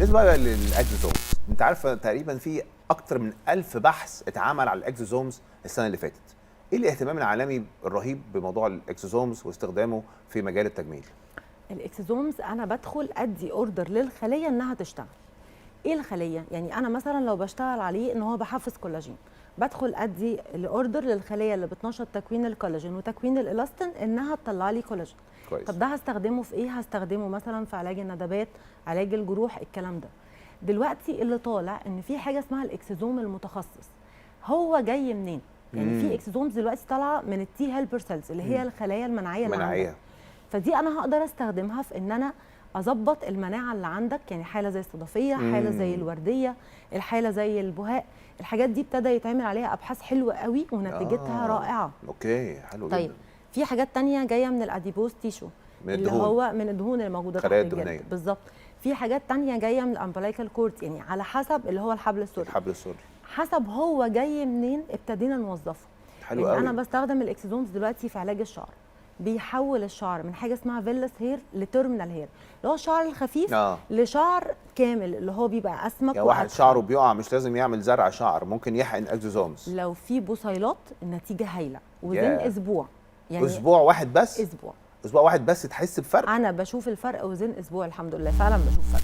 بالنسبه بقى للاكزوزومز، انت عارفه تقريبا في اكتر من 1000 بحث اتعمل على الاكزوزومز السنه اللي فاتت. ايه الاهتمام العالمي الرهيب بموضوع الاكزوزومز واستخدامه في مجال التجميل؟ الاكسوزومز انا بدخل ادي اوردر للخليه انها تشتغل. ايه الخليه؟ يعني انا مثلا لو بشتغل عليه ان هو بحفز كولاجين، بدخل ادي الاوردر للخليه اللي بتنشط تكوين الكولاجين وتكوين الالاستين انها تطلع لي كولاجين. كويس. طب ده هستخدمه في ايه؟ هستخدمه مثلا في علاج الندبات، علاج الجروح، الكلام ده. دلوقتي اللي طالع ان في حاجه اسمها الاكسوزوم المتخصص. هو جاي منين؟ يعني في اكسوزومز دلوقتي طالعه من التي هيلبر سيلز اللي هي الخلايا المناعيه اللي عندك. فدي انا هقدر استخدمها في ان انا اظبط المناعه اللي عندك، يعني حاله زي الصدفيه، حاله زي الورديه، الحاله زي البهاء. الحاجات دي ابتدى يتعمل عليها ابحاث حلوه قوي ونتيجتها رائعه. اوكي، حلو طيب جدا. في حاجات تانية جايه من الاديبوز تيشو، من اللي الدهون. هو من الدهون اللي موجوده تحت الجلد بالظبط. في حاجات تانية جايه من الامبلايكال كورد، يعني على حسب اللي هو الحبل السري. الحبل السري حسب هو جاي منين ابتدينا نوظفه. حلو يعني قوي. انا بستخدم الاكسوزومز دلوقتي في علاج الشعر. بيحول الشعر من حاجه اسمها فيلس هير لتيرمينال هير، اللي هو الشعر الخفيف لشعر كامل اللي هو بيبقى اسمك. يعني واحد شعره بيقع مش لازم يعمل زرع شعر، ممكن يحقن اكزوزومز. لو في بصيلات النتيجه هايله وزن اسبوع. يعني اسبوع واحد بس؟ اسبوع واحد بس تحس بفرق؟ انا بشوف الفرق وزن اسبوع، الحمد لله فعلا بشوف فرق.